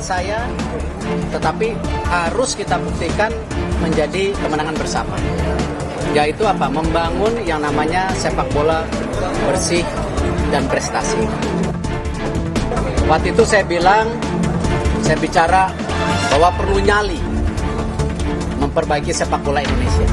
saya, tetapi harus kita buktikan menjadi kemenangan bersama. Yaitu apa? Membangun yang namanya sepak bola bersih dan prestasi. Waktu itu saya bicara bahwa perlu nyali memperbaiki sepak bola Indonesia.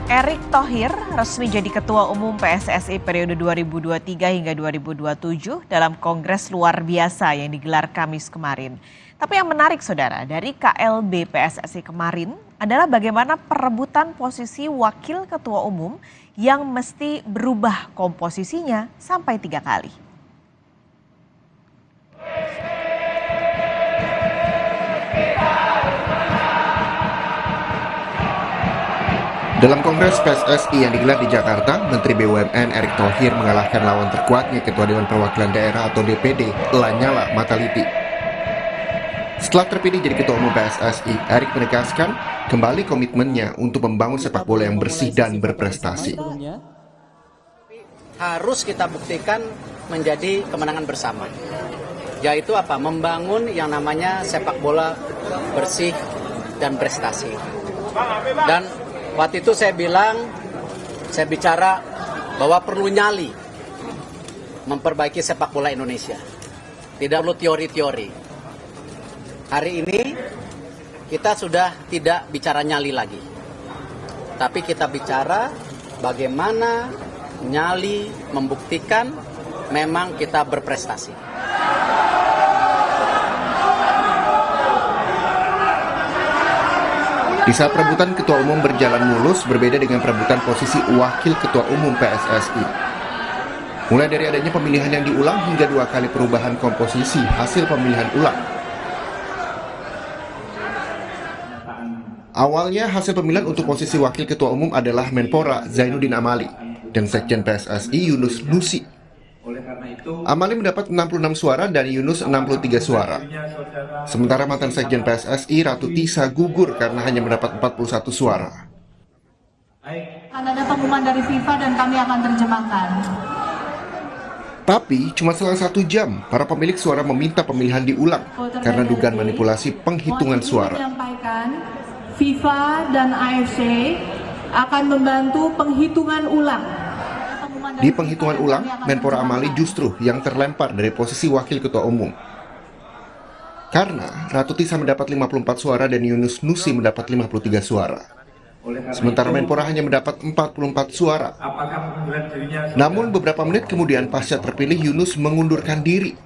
Erick Thohir resmi jadi Ketua Umum PSSI periode 2023 hingga 2027 dalam Kongres Luar Biasa yang digelar Kamis kemarin. Tapi yang menarik saudara, dari KLB PSSI kemarin adalah bagaimana perebutan posisi Wakil Ketua Umum yang mesti berubah komposisinya sampai 3 kali. Dalam Kongres PSSI yang digelar di Jakarta, Menteri BUMN Erick Thohir mengalahkan lawan terkuatnya Ketua Dewan Perwakilan Daerah atau DPD, Lanyala Mataliti. Setelah terpilih jadi Ketua Umum PSSI, Erick menegaskan kembali komitmennya untuk membangun sepak bola yang bersih dan berprestasi. Harus kita buktikan menjadi kemenangan bersama. Yaitu apa? Membangun yang namanya sepak bola bersih dan prestasi. Dan waktu itu saya bicara bahwa perlu nyali memperbaiki sepak bola Indonesia. Tidak perlu teori-teori. Hari ini kita sudah tidak bicara nyali lagi. Tapi kita bicara bagaimana nyali membuktikan memang kita berprestasi. Di saat perebutan Ketua Umum berjalan mulus, berbeda dengan perebutan posisi Wakil Ketua Umum PSSI. Mulai dari adanya pemilihan yang diulang hingga 2 kali perubahan komposisi hasil pemilihan ulang. Awalnya hasil pemilihan untuk posisi Wakil Ketua Umum adalah Menpora Zainuddin Amali dan Sekjen PSSI Yunus Nusi. Amali mendapat 66 suara dan Yunus 63 suara. Sementara mantan Sekjen PSSI Ratu Tisa gugur karena hanya mendapat 41 suara. Akan ada pengumuman dari FIFA dan kami akan terjemahkan. Tapi cuma selang 1 jam, para pemilik suara meminta pemilihan diulang karena dugaan manipulasi penghitungan suara. FIFA dan AFC akan membantu penghitungan ulang. Di penghitungan ulang, Menpora Amali justru yang terlempar dari posisi Wakil Ketua Umum. Karena Ratu Tisa mendapat 54 suara dan Yunus Nusi mendapat 53 suara. Sementara Menpora hanya mendapat 44 suara. Namun beberapa menit kemudian pasca terpilih Yunus mengundurkan diri.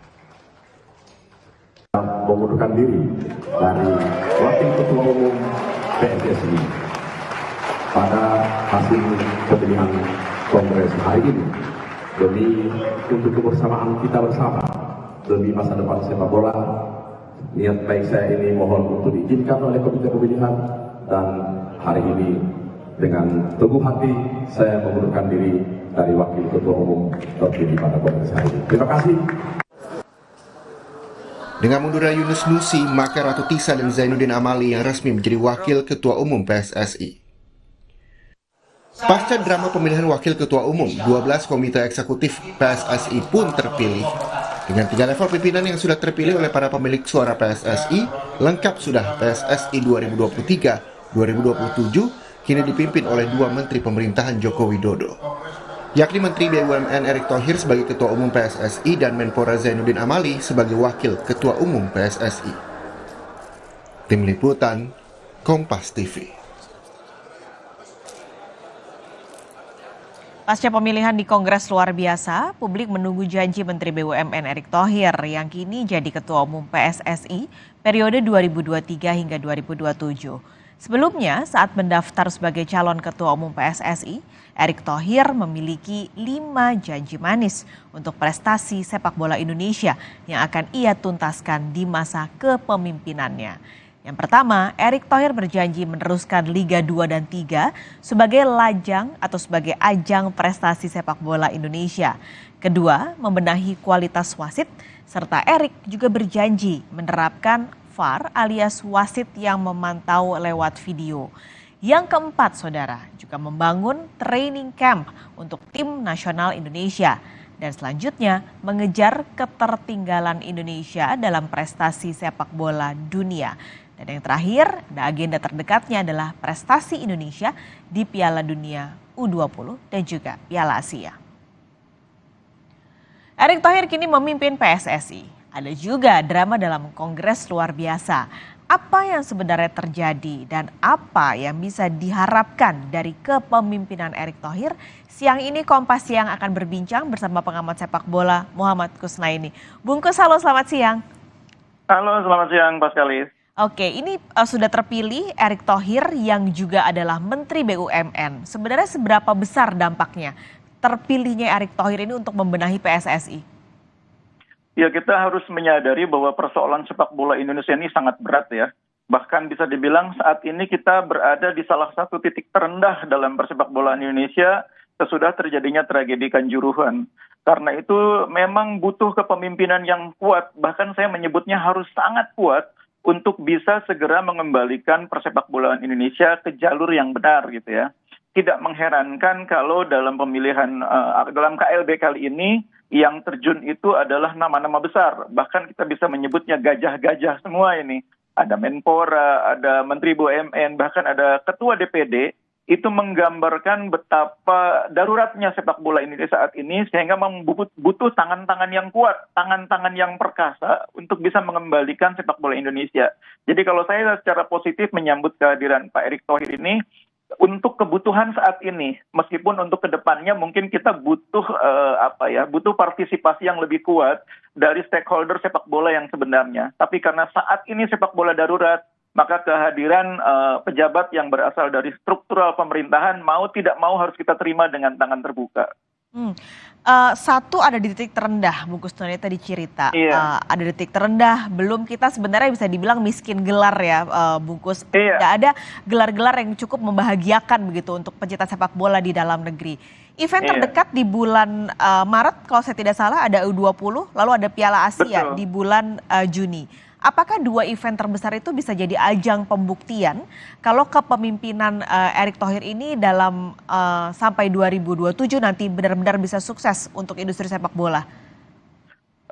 Mengundurkan diri dari Wakil Ketua Umum PSSI pada hasil pemilihan Kongres hari ini demi untuk kebersamaan kita bersama demi masa depan sepak bola. Niat baik saya ini mohon untuk diizinkan oleh komite pemilihan dan hari ini dengan teguh hati saya mengundurkan diri dari Wakil Ketua Umum terpilih pada Kongres hari ini. Terima kasih. Dengan mundurnya Yunus Nusi, maka Ratu Tisa dan Zainuddin Amali yang resmi menjadi Wakil Ketua Umum PSSI. Pasca drama pemilihan Wakil Ketua Umum, 12 komite eksekutif PSSI pun terpilih. Dengan 3 level pimpinan yang sudah terpilih oleh para pemilik suara PSSI, lengkap sudah PSSI 2023-2027, kini dipimpin oleh 2 menteri pemerintahan Joko Widodo, yakni Menteri BUMN Erick Thohir sebagai Ketua Umum PSSI dan Menpora Zainuddin Amali sebagai Wakil Ketua Umum PSSI. Tim Liputan, Kompas TV. Pasca pemilihan di Kongres Luar Biasa, publik menunggu janji Menteri BUMN Erick Thohir yang kini jadi Ketua Umum PSSI periode 2023 hingga 2027. Sebelumnya, saat mendaftar sebagai calon Ketua Umum PSSI, Erick Thohir memiliki 5 janji manis untuk prestasi sepak bola Indonesia yang akan ia tuntaskan di masa kepemimpinannya. Yang pertama, Erick Thohir berjanji meneruskan Liga 2 dan 3 sebagai lajang atau sebagai ajang prestasi sepak bola Indonesia. Kedua, membenahi kualitas wasit, serta Erick juga berjanji menerapkan VAR alias wasit yang memantau lewat video. Yang keempat, saudara, juga membangun training camp untuk tim nasional Indonesia. Dan selanjutnya, mengejar ketertinggalan Indonesia dalam prestasi sepak bola dunia. Dan yang terakhir, agenda terdekatnya adalah prestasi Indonesia di Piala Dunia U20 dan juga Piala Asia. Erick Thohir kini memimpin PSSI. Ada juga drama dalam kongres luar biasa. Apa yang sebenarnya terjadi dan apa yang bisa diharapkan dari kepemimpinan Erick Thohir? Siang ini Kompas Siang akan berbincang bersama pengamat sepak bola Muhammad Kusnaini. Bungkus, halo, selamat siang. Halo, selamat siang Pak Skalis. Oke, ini sudah terpilih Erick Thohir yang juga adalah Menteri BUMN. Sebenarnya seberapa besar dampaknya terpilihnya Erick Thohir ini untuk membenahi PSSI? Ya, kita harus menyadari bahwa persoalan sepak bola Indonesia ini sangat berat ya. Bahkan bisa dibilang saat ini kita berada di salah satu titik terendah dalam persepak bolaan Indonesia sesudah terjadinya tragedi Kanjuruhan. Karena itu memang butuh kepemimpinan yang kuat, bahkan saya menyebutnya harus sangat kuat untuk bisa segera mengembalikan persepak bolaan Indonesia ke jalur yang benar gitu ya. Tidak mengherankan kalau dalam pemilihan dalam KLB kali ini yang terjun itu adalah nama-nama besar. Bahkan kita bisa menyebutnya gajah-gajah semua ini. Ada Menpora, ada Menteri BUMN, bahkan ada Ketua DPD. Itu menggambarkan betapa daruratnya sepak bola Indonesia saat ini sehingga butuh tangan-tangan yang kuat, tangan-tangan yang perkasa untuk bisa mengembalikan sepak bola Indonesia. Jadi kalau saya secara positif menyambut kehadiran Pak Erick Thohir ini, untuk kebutuhan saat ini, meskipun untuk kedepannya mungkin kita butuh butuh partisipasi yang lebih kuat dari stakeholder sepak bola yang sebenarnya. Tapi karena saat ini sepak bola darurat, maka kehadiran pejabat yang berasal dari struktural pemerintahan mau tidak mau harus kita terima dengan tangan terbuka. Satu, ada di titik terendah, Bungkus Noni tadi cerita. Iya. Ada di titik terendah, belum kita sebenarnya bisa dibilang miskin gelar ya, Bungkus. Iya. Tidak ada gelar-gelar yang cukup membahagiakan begitu untuk pencinta sepak bola di dalam negeri. Event Iya. terdekat di bulan Maret, kalau saya tidak salah ada U20, lalu ada Piala Asia. Betul. Di bulan Juni. Apakah dua event terbesar itu bisa jadi ajang pembuktian kalau kepemimpinan Erick Thohir ini dalam sampai 2027 nanti benar-benar bisa sukses untuk industri sepak bola?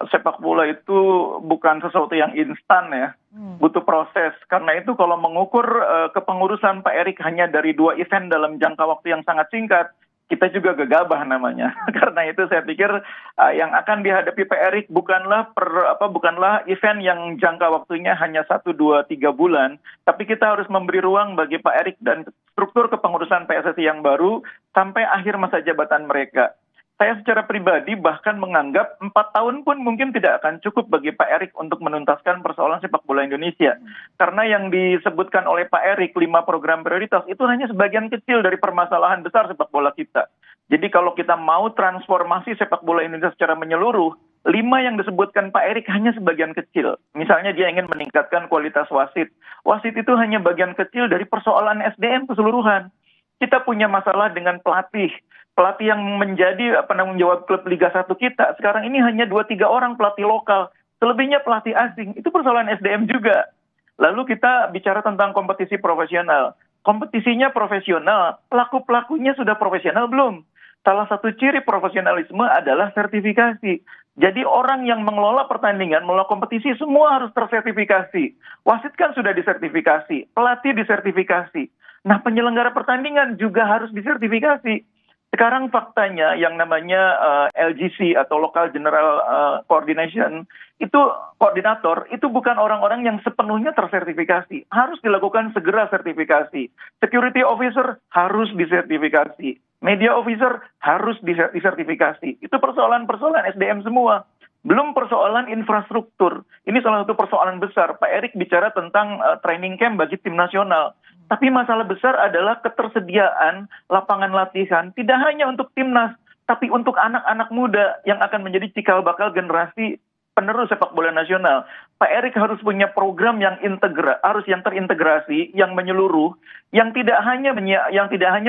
Sepak bola itu bukan sesuatu yang instan ya, butuh proses. Karena itu kalau mengukur kepengurusan Pak Erick hanya dari dua event dalam jangka waktu yang sangat singkat, kita juga gegabah namanya. Karena itu saya pikir yang akan dihadapi Pak Erick bukanlah event yang jangka waktunya hanya 1, 2, 3 bulan, tapi kita harus memberi ruang bagi Pak Erick dan struktur kepengurusan PSSI yang baru sampai akhir masa jabatan mereka. Saya secara pribadi bahkan menganggap 4 tahun pun mungkin tidak akan cukup bagi Pak Erick untuk menuntaskan persoalan sepak bola Indonesia. Karena yang disebutkan oleh Pak Erick 5 program prioritas itu hanya sebagian kecil dari permasalahan besar sepak bola kita. Jadi kalau kita mau transformasi sepak bola Indonesia secara menyeluruh, 5 yang disebutkan Pak Erick hanya sebagian kecil. Misalnya dia ingin meningkatkan kualitas wasit. Wasit itu hanya bagian kecil dari persoalan SDM keseluruhan. Kita punya masalah dengan pelatih yang menjadi penanggung jawab klub Liga 1 kita. Sekarang ini hanya 2-3 orang pelatih lokal. Selebihnya pelatih asing. Itu persoalan SDM juga. Lalu kita bicara tentang kompetisi profesional. Kompetisinya profesional, pelaku-pelakunya sudah profesional belum? Salah satu ciri profesionalisme adalah sertifikasi. Jadi orang yang mengelola pertandingan, mengelola kompetisi semua harus tersertifikasi. Wasit kan sudah disertifikasi, pelatih disertifikasi. Nah, penyelenggara pertandingan juga harus disertifikasi. Sekarang faktanya yang namanya LGC atau Local General Coordination, itu koordinator, itu bukan orang-orang yang sepenuhnya tersertifikasi. Harus dilakukan segera sertifikasi. Security officer harus disertifikasi. Media officer harus disertifikasi. Itu persoalan-persoalan SDM semua. Belum persoalan infrastruktur. Ini salah satu persoalan besar. Pak Erick bicara tentang training camp bagi tim nasional. Tapi masalah besar adalah ketersediaan lapangan latihan. Tidak hanya untuk timnas, tapi untuk anak-anak muda yang akan menjadi cikal bakal generasi penerus sepak bola nasional. Pak Erick harus punya program yang terintegrasi, yang menyeluruh, yang tidak hanya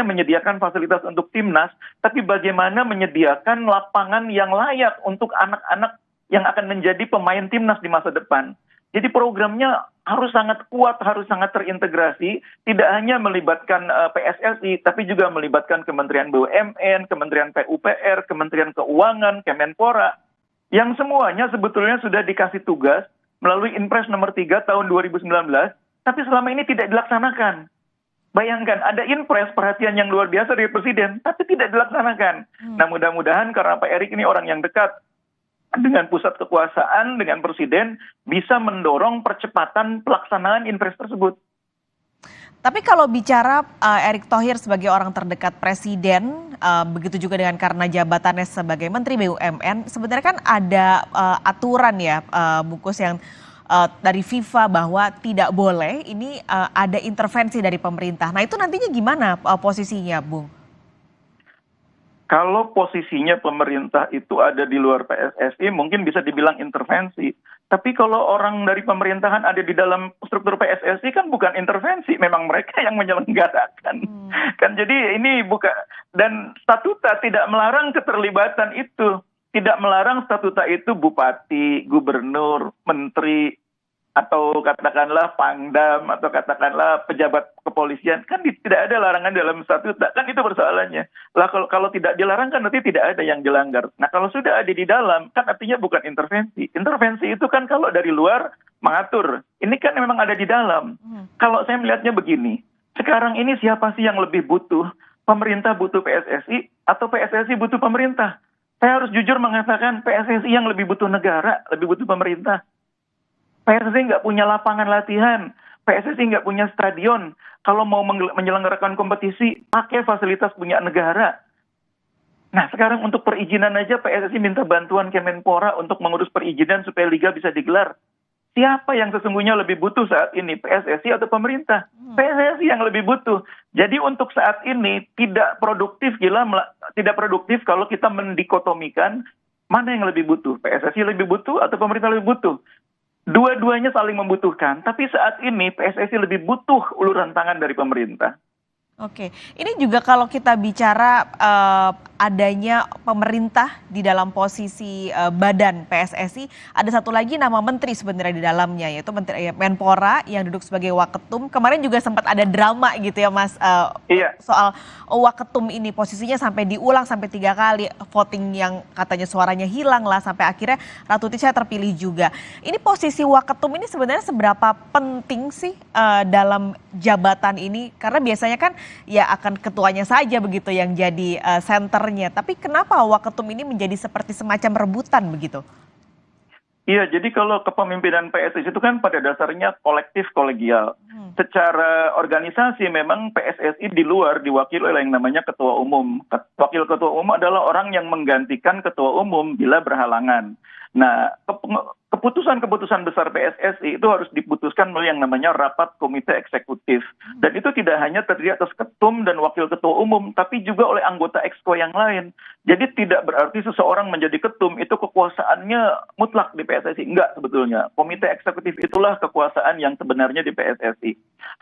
menyediakan fasilitas untuk timnas, tapi bagaimana menyediakan lapangan yang layak untuk anak-anak yang akan menjadi pemain timnas di masa depan. Jadi programnya harus sangat kuat, harus sangat terintegrasi, tidak hanya melibatkan PSSI, tapi juga melibatkan Kementerian BUMN, Kementerian PUPR, Kementerian Keuangan, Kemenpora, yang semuanya sebetulnya sudah dikasih tugas melalui Inpres nomor 3 tahun 2019, tapi selama ini tidak dilaksanakan. Bayangkan, ada Inpres, perhatian yang luar biasa dari Presiden, tapi tidak dilaksanakan. Nah, mudah-mudahan karena Pak Erik ini orang yang dekat dengan pusat kekuasaan, dengan Presiden, bisa mendorong percepatan pelaksanaan Inpres tersebut. Tapi kalau bicara Erick Thohir sebagai orang terdekat Presiden, begitu juga dengan karena jabatannya sebagai Menteri BUMN, sebenarnya kan ada aturan ya, Bungkus, yang dari FIFA bahwa tidak boleh ini ada intervensi dari pemerintah. Nah itu nantinya gimana posisinya, Bung? Kalau posisinya pemerintah itu ada di luar PSSI, mungkin bisa dibilang intervensi. Tapi kalau orang dari pemerintahan ada di dalam struktur PSSI kan bukan intervensi, memang mereka yang menyelenggarakan. Kan jadi ini bukan, dan statuta tidak melarang keterlibatan itu. Tidak melarang statuta itu bupati, gubernur, menteri, atau katakanlah Pangdam, atau katakanlah pejabat kepolisian, kan tidak ada larangan dalam statuta, kan itu persoalannya. Lah kalau tidak dilarang kan nanti tidak ada yang dilanggar. Nah kalau sudah ada di dalam, kan artinya bukan intervensi. Intervensi itu kan kalau dari luar mengatur, ini kan memang ada di dalam. Kalau saya melihatnya begini, sekarang ini siapa sih yang lebih butuh? Pemerintah butuh PSSI, atau PSSI butuh pemerintah? Saya harus jujur mengatakan PSSI yang lebih butuh negara, lebih butuh pemerintah. PSSI nggak punya lapangan latihan, PSSI nggak punya stadion. Kalau mau menyelenggarakan kompetisi, pakai fasilitas punya negara. Nah sekarang untuk perizinan aja PSSI minta bantuan Kemenpora untuk mengurus perizinan supaya liga bisa digelar. Siapa yang sesungguhnya lebih butuh saat ini, PSSI atau pemerintah? PSSI yang lebih butuh. Jadi untuk saat ini tidak produktif kalau kita mendikotomikan mana yang lebih butuh, PSSI lebih butuh atau pemerintah lebih butuh. Dua-duanya saling membutuhkan, tapi saat ini PSSI lebih butuh uluran tangan dari pemerintah. Oke, ini juga kalau kita bicara adanya pemerintah di dalam posisi badan PSSI, ada satu lagi nama menteri sebenarnya di dalamnya, yaitu Menteri Menpora yang duduk sebagai waketum. Kemarin juga sempat ada drama gitu ya Mas, soal waketum ini, posisinya sampai diulang sampai 3 kali, voting yang katanya suaranya hilang lah, sampai akhirnya Ratu Tisha terpilih juga. Ini posisi waketum ini sebenarnya seberapa penting sih dalam jabatan ini? Karena biasanya kan ya akan ketuanya saja begitu yang jadi senternya. Tapi kenapa waketum ini menjadi seperti semacam rebutan begitu? Iya, jadi kalau kepemimpinan PSSI itu kan pada dasarnya kolektif kolegial. Secara organisasi memang PSSI di luar diwakili oleh yang namanya ketua umum. Wakil ketua umum adalah orang yang menggantikan ketua umum bila berhalangan. Nah, keputusan-keputusan besar PSSI itu harus diputuskan melalui yang namanya rapat komite eksekutif. Dan itu tidak hanya terdiri atas ketum dan wakil ketua umum, tapi juga oleh anggota exco yang lain. Jadi tidak berarti seseorang menjadi ketum itu kekuasaannya mutlak di PSSI. Enggak sebetulnya. Komite eksekutif itulah kekuasaan yang sebenarnya di PSSI.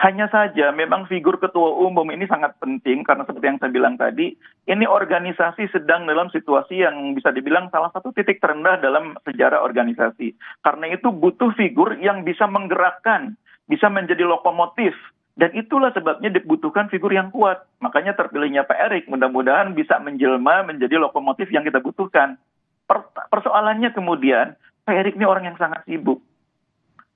Hanya saja memang figur ketua umum ini sangat penting karena seperti yang saya bilang tadi, ini organisasi sedang dalam situasi yang bisa dibilang salah satu titik terendah dalam sejarah organisasi. Karena itu butuh figur yang bisa menggerakkan, bisa menjadi lokomotif. Dan itulah sebabnya dibutuhkan figur yang kuat. Makanya terpilihnya Pak Erik mudah-mudahan bisa menjelma menjadi lokomotif yang kita butuhkan. Persoalannya kemudian, Pak Erik ini orang yang sangat sibuk.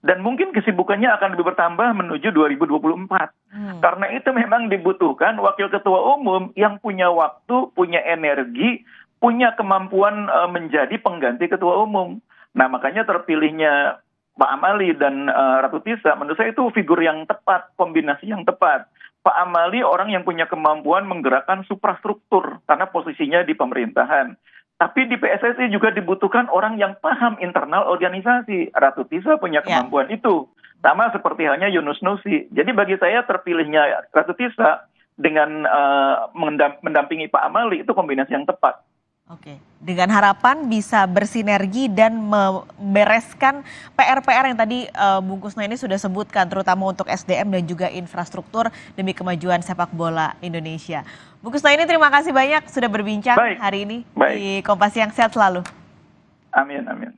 Dan mungkin kesibukannya akan lebih bertambah menuju 2024. Karena itu memang dibutuhkan wakil ketua umum yang punya waktu, punya energi, punya kemampuan menjadi pengganti ketua umum. Nah makanya terpilihnya Pak Amali dan Ratu Tisha, menurut saya itu figur yang tepat, kombinasi yang tepat. Pak Amali orang yang punya kemampuan menggerakkan suprastruktur karena posisinya di pemerintahan. Tapi di PSSI juga dibutuhkan orang yang paham internal organisasi. Ratu Tisha punya kemampuan itu. Sama seperti halnya Yunus Nusi. Jadi bagi saya terpilihnya Ratu Tisha dengan mendampingi Pak Amali itu kombinasi yang tepat. Oke, dengan harapan bisa bersinergi dan membereskan PR-PR yang tadi Bung Kusno ini sudah sebutkan, terutama untuk SDM dan juga infrastruktur demi kemajuan sepak bola Indonesia. Bung Kusno ini terima kasih banyak sudah berbincang hari ini di Kompas Siang. Sehat selalu. Amin, amin.